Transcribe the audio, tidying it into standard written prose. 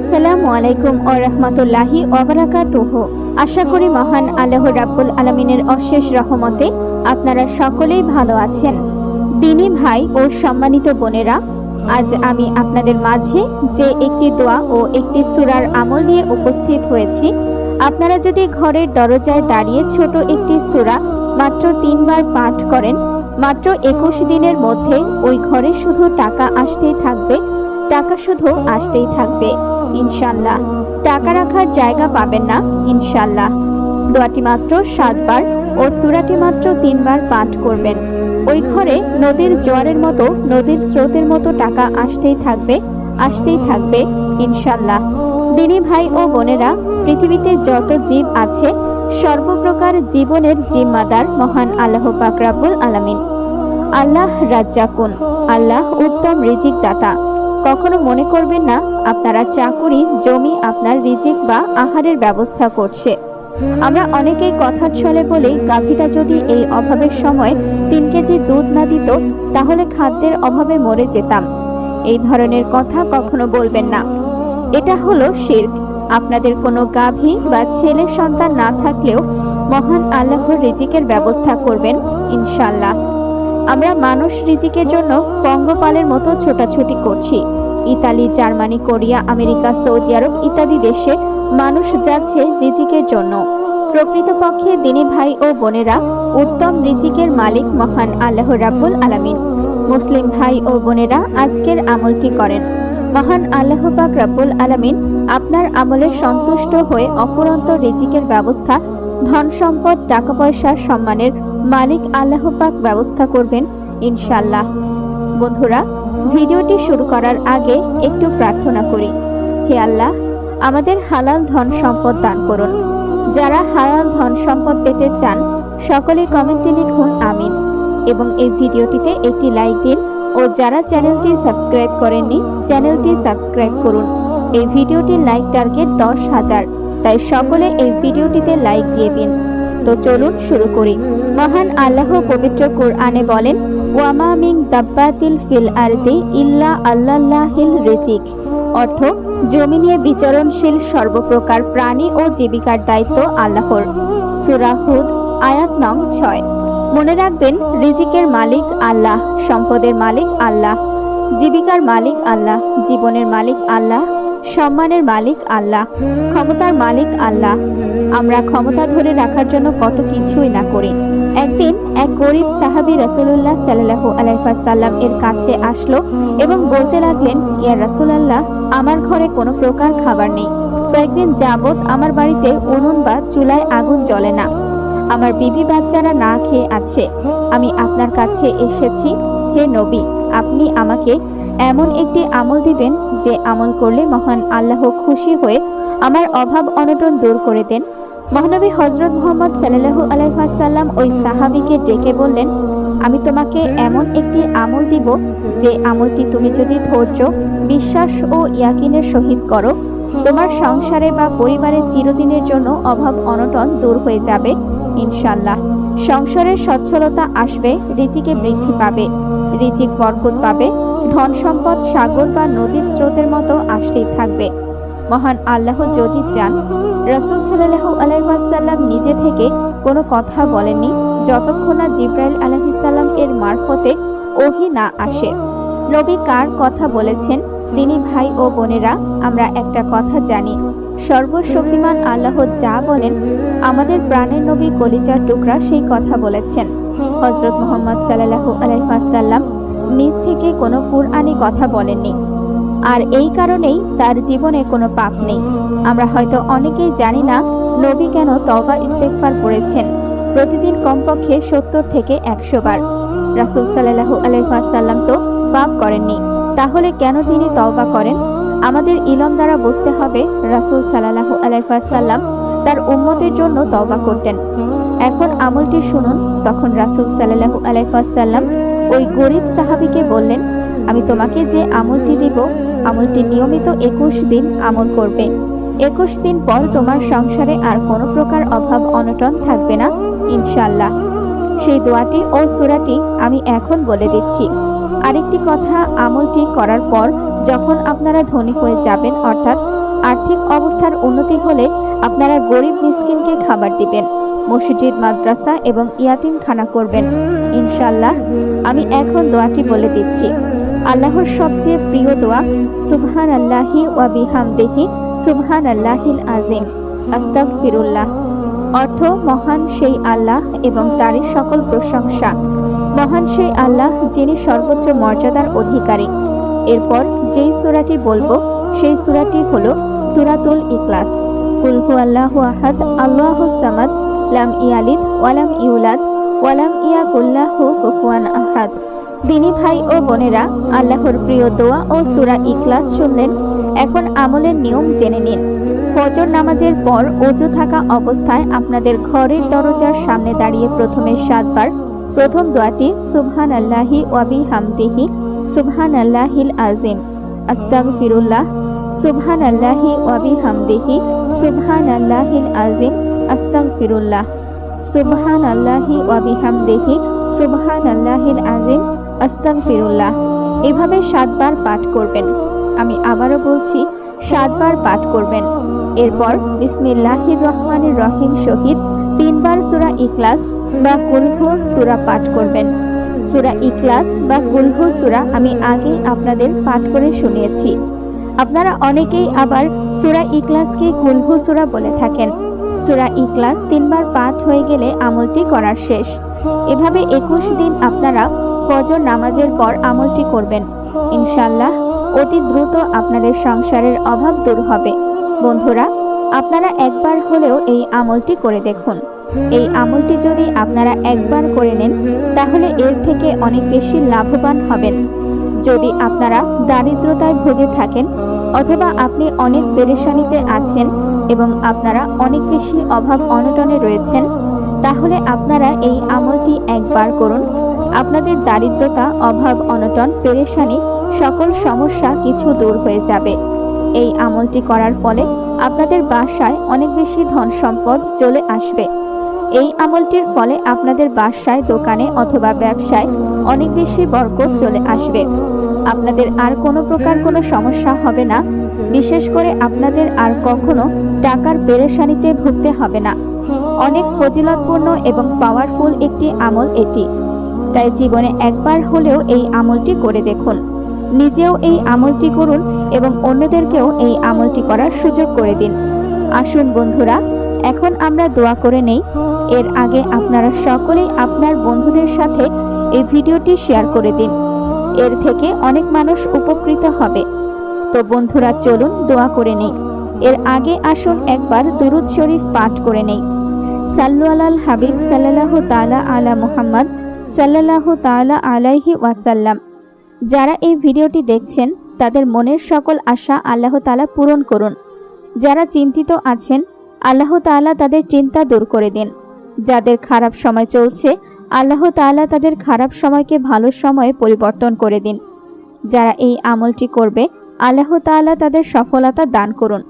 আসসালামু আলাইকুম ওয়া রাহমাতুল্লাহি ওয়া বারাকাতুহু। আশা করি মহান আল্লাহ রাব্বুল আলামিনের অশেষ রহমতে আপনারা সকলেই ভালো আছেন। দিনী ভাই ও সম্মানিত বোনেরা, আজ আমি আপনাদের মাঝে যে একটি দোয়া ও একটি সূরার আমল নিয়ে উপস্থিত হয়েছি। আপনারা যদি ঘরের দরজায় দাঁড়িয়ে ছোট একটি সূরা মাত্র 3 বার পাঠ করেন, মাত্র 21 দিনের মধ্যে ওই ঘরে শুধু টাকা আসতেই থাকবে, টাকা শুধু আসতেই থাকবে ইনশাআল্লাহ। টাকা রাখার জায়গা পাবেন না ইনশাআল্লাহ। দোয়াটি মাত্র 7 বার ও সূরাটি মাত্র 3 বার পাঠ করবেন। ওই ঘরে নদীর জোয়ারের মতো, নদীর স্রোতের মতো টাকা আসতেই থাকবে, আসতেই থাকবে ইনশাআল্লাহ। দিনী ভাই ও বোনেরা, পৃথিবীতে যত জীব আছে সর্বপ্রকার জীবনের জিম্মাদার মহান আল্লাহ পাক রব্বুল আলামিন। আল্লাহ রাজ্জাকুন, আল্লাহ উত্তম রিজিক দাতা। কখনো মনে করবেন না আপনারা চাকুরি, জমি আপনার রিজিক বা আহারের ব্যবস্থা করছে। আমরা অনেকেই কথার ছলে বলি, গাভীটা যদি এই অভাবের সময় 3 কেজি দুধ না দিত তাহলে খাদ্যের অভাবে মরে যেতাম। এই ধরনের কথা কখনো বলবেন না, এটা হলো শিরক। আপনাদের কোনো গাভী বা ছেলে সন্তান না থাকলেও মহান আল্লাহর রিজিকের ব্যবস্থা করবেন ইনশাআল্লাহ। আমরা মানুষ রিজিকের জন্য পঙ্গপালের মতো ছোটাছুটি করছি। Italy, Germany, Korea, America, Saudi Arab ইত্যাদি দেশে মানুষ যাচ্ছে রিজিকের জন্য। প্রকৃতপক্ষে দিনী ভাই ও বোনেরা, উত্তম রিজিকের মালিক মহান আল্লাহ রাব্বুল আলামিন। মুসলিম ভাই ও বোনেরা, আজকের আমলটি করেন। মহান আল্লাহ পাক রব্বুল আলামিন আপনার আমলে সন্তুষ্ট হয়ে অফুরন্ত রিজিকের ব্যবস্থা, ধন সম্পদ, টাকা পয়সা, সম্মানের মালিক আল্লাহ পাক ব্যবস্থা করবেন ইনশাআল্লাহ। বন্ধুরা, ভিডিওটি শুরু করার আগে একটু প্রার্থনা করি। হে আল্লাহ, আমাদের হালাল ধন সম্পদ দান করুন। যারা হালাল ধন সম্পদ পেতে চান সকলে কমেন্টে লিখুন আমিন, এবং এই ভিডিওটিতে একটি লাইক দিন। ও যারা চ্যানেলটি সাবস্ক্রাইব করেননি, চ্যানেলটি সাবস্ক্রাইব করুন। এই ভিডিওটির লাইক টার্গেট 10,000, তাই সকলে এই ভিডিওটিতে লাইক দিয়ে দিন। তো চলুন শুরু করি। মহান আল্লাহ পবিত্র কোরআনে বলেন, ওয়ামা মিন দাব্বাতিল ফিল আরদি ইল্লা আল্লাহিল রিজিক। অর্থ, জমিনে বিচরণশীল সর্বপ্রকার প্রাণী ও জীবিকার দায়িত্ব আল্লাহর। সূরা হুদ, আয়াত নং 6। মনে রাখবেন, রিজিকের মালিক আল্লাহ, সম্পদের মালিক আল্লাহ, জীবিকার মালিক আল্লাহ, জীবনের মালিক আল্লাহ, সম্মানের মালিক আল্লাহ, ক্ষমতার মালিক আল্লাহ। আমরা ক্ষমতা ধরে রাখার জন্য কত কিছুই না করি। একদিন এক গরিব সাহাবী রাসূলুল্লাহ সাল্লাল্লাহু আলাইহি ওয়াসাল্লাম এর কাছে আসলো এবং বলতে লাগলেন, ইয়া রাসূলুল্লাহ, আমার ঘরে কোনো প্রকার খাবার নেই। কয়েকদিন যাবত আমার বাড়িতে উনুন বা চুলায় আগুন জ্বলে না। আমার বিবি বাচ্চারা না খেয়ে আছে। আমি আপনার কাছে এসেছি। হে নবী, আপনি আমাকে এমন একটি আমল দিবেন যে আমল করলে মহান আল্লাহ খুশি হয়ে আমার অভাব অনটন দূর করে দেন। মহানবী হযরত মুহাম্মদ সাল্লাল্লাহু আলাইহি ওয়াসাল্লাম ওই সাহাবীকে ডেকে বললেন, আমি তোমাকে এমন একটি আমল দিব যে আমলটি তুমি যদি ধৈর্য, বিশ্বাস ও ইয়াকিনের সহিত করো, তোমার সংসারে বা পরিবারে চিরদিনের জন্য অভাব অনটন দূর হয়ে যাবে ইনশাআল্লাহ। সংসারের সচ্ছলতা আসবে, রিজিকে বৃদ্ধি পাবে, রিজিক বরকত পাবে, ধন সম্পদ সাগর বা নদীর স্রোতের মতো আসতেই থাকবে। মহান আল্লাহ যদি চান, রাসূল সাল্লাল্লাহু আলাইহি ওয়াসাল্লাম নিজে থেকে কোনো কথা বলেননি যতক্ষণ না জিবরাইল আলাইহিস সালাম এর মারফতে ওহী না আসে। নবী কার কথা বলেছেন? দিনী ভাই ও বোনেরা, আমরা একটা কথা জানি, সর্বশক্তিমান আল্লাহ যা বলেন আমাদের প্রাণের নবী কলিজার টুকরা সেই কথা বলেছেন। হযরত মুহাম্মদ সাল্লাল্লাহু আলাইহি ওয়াসাল্লাম নিজ থেকে কোনো কুরআনি কথা বলেননি, আর এই কারণেই তার জীবনে কোনো পাপ নেই। আমরা হয়তো অনেকেই জানি না নবী কেন তওবা ইস্তেগফার করেছেন প্রতিদিন কমপক্ষে 70 থেকে 100 বার। রাসূল সাল্লাল্লাহু আলাইহি ওয়াসাল্লাম তো পাপ করেননি, তাহলে কেন তিনি তওবা করেন? আমাদের ইলম দ্বারা বুঝতে হবে, রাসূল সাল্লাল্লাহু আলাইহি ওয়াসাল্লাম তার উম্মতের জন্য তওবা করতেন। এখন আমলটি শুনুন। তখন রাসূল সাল্লাল্লাহু আলাইহি ওয়াসাল্লাম ওই গরিব সাহাবীকে বললেন, আমি তোমাকে যে আমলটি দিব, আমলটি নিয়মিত 21 দিন আমল করবে। 21 দিন পর তোমার সংসারে আর কোনো প্রকার অভাব অনটন থাকবে না ইনশাআল্লাহ। সেই দোয়াটি ও সূরাটি আমি এখন বলে দিচ্ছি। আরেকটি কথা, আমলটি করার পর যখন আপনারা ধনী হয়ে যাবেন, অর্থাৎ আর্থিক অবস্থার উন্নতি হলে আপনারা গরিব মিসকিনকে খাবার দিবেন, মসজিদ, মাদ্রাসা এবং ইয়াতিমখানা করবেন। ইনশাআল্লাহ আমি এখন দোয়াটি বলে দিচ্ছি। আল্লাহর সবচেয়ে প্রিয় দোয়া সুবহানাল্লাহি ওয়া বিহামদিহি সুবহানাল্লাহিল আযীম আস্তাগফিরুল্লাহ। অর্থ মহান সেই আল্লাহ এবং তারই সকল প্রশংসা। মহান সেই আল্লাহ যিনি সর্বোচ্চ মর্যাদার অধিকারী। এরপর যেই সূরাটি বলবো সেই সূরাটি হলো সূরাতুল ইখলাস। কুল হুয়াল্লাহু আহাদ আল্লাহুস সামাদ লাম ইয়ালিদ ওয়ালাম ইউলাদ ওয়ালাম ইয়াকুল লাহু কুফুয়ান আহাদ। দিনী ভাই ও বোনেরা, আল্লাহর প্রিয় দোয়া ও সূরা ইখলাস শুনলেন। এখন আমলের নিয়ম জেনে নিন। ফজর নামাজের পর ওযু থাকা অবস্থায় আপনাদের ঘরের দরজার সামনে দাঁড়িয়ে প্রথমে 7 বার প্রথম দোয়াটি সুবহানাল্লাহি ওয়া বিহামদিহি সুবহানাল্লাহিল আযীম আস্তাগফিরুল্লাহ সুবহানাল্লাহি ওয়া বিহামদিহি সুবহানাল্লাহিল আযীম আস্তাগফিরুল্লাহ সুবহানাল্লাহি ওয়া বিহামদিহি সুবহানাল্লাহিল আযীম আস্তাগফিরুল্লাহ। এভাবে 7 বার পাঠ করবেন। আমি আবারও বলছি, 7 বার পাঠ করবেন। এরপর বিসমিল্লাহির রহমানির রহিম সহিত 3 বার সূরা ইখলাস বা কুল হু সূরা পাঠ করবেন। সূরা ইখলাস বা কুল হু সূরা আমি আগেই আপনাদের পাঠ করে শুনিয়েছি। আপনারা অনেকেই আবার সূরা ইখলাসকে কুল হু সূরা বলে থাকেন। সূরা ইখলাস 3 বার পাঠ হয়ে গেলে আমলটি করার শেষ। এভাবে 21 দিন আপনারা ফজর নামাজের পর আমলটি করবেন। ইনশাআল্লাহ অতি দ্রুত আপনাদের সংসারের অভাব দূর হবে। বন্ধুরা, আপনারা একবার হলেও এই আমলটি করে দেখুন। এই আমলটি যদি আপনারা একবার করে নেন তাহলে এর থেকে অনেক বেশি লাভবান হবেন। যদি আপনারা দারিদ্রতায় ভুগে থাকেন অথবা আপনি অনেক পেরেশানিতে আছেন এবং আপনারা অনেক বেশি অভাব অনটনে রয়েছেন, তাহলে আপনারা এই আমলটি একবার করুন। আপনাদের দারিদ্রতা, অভাব অনটন, পেরেশানি সকল সমস্যা কিছু দূর হয়ে যাবে। এই আমলটি করার ফলে আপনাদের বাসায় অনেক বেশি ধন সম্পদ চলে আসবে। এই আমলটির ফলে আপনাদের বাসায়, দোকানে অথবা ব্যবসায় অনেক বেশি বরকত চলে আসবে। আপনাদের আর কোনো প্রকার কোনো সমস্যা হবে না। বিশেষ করে আপনাদের আর কখনো টাকার পেরেশানিতে ভুগতে হবে না। অনেক ফজিলতপূর্ণ এবং পাওয়ারফুল একটি আমল এটি। তাই জীবনে একবার হলেও এই আমলটি করে দেখুন। নিজেও এই আমলটি করুন এবং অন্যদেরকেও এই আমলটি করার সুযোগ করে দিন। আসুন বন্ধুরা, এখন আমরা দোয়া করে নেই। এর আগে আপনারা সকলেই আপনার বন্ধুদের সাথে এই ভিডিওটি শেয়ার করে দিন। এর থেকে অনেক মানুষ উপকৃত হবে। তো বন্ধুরা, চলুন দোয়া করে নেই। এর আগে আসুন একবার দুরূদ শরীফ পাঠ করে নেই। সাল্লু আলাল হাবিব সাল্লাল্লাহু তাআলা আলা মুহাম্মদ সাল্লাল্লাহু তাআলা আলাইহি ওয়াসাল্লাম। যারা এই ভিডিওটি দেখছেন তাদের মনের সকল আশা আল্লাহ তাআলা পূরণ করুন। যারা চিন্তিত আছেন আল্লাহ তাআলা তাদের চিন্তা দূর করে দিন। যাদের খারাপ সময় চলছে আল্লাহ তাআলা তাদের খারাপ সময়কে ভালো সময়ে পরিবর্তন করে দিন। যারা এই আমলটি করবে আল্লাহ তাআলা তাদের সফলতা দান করুন।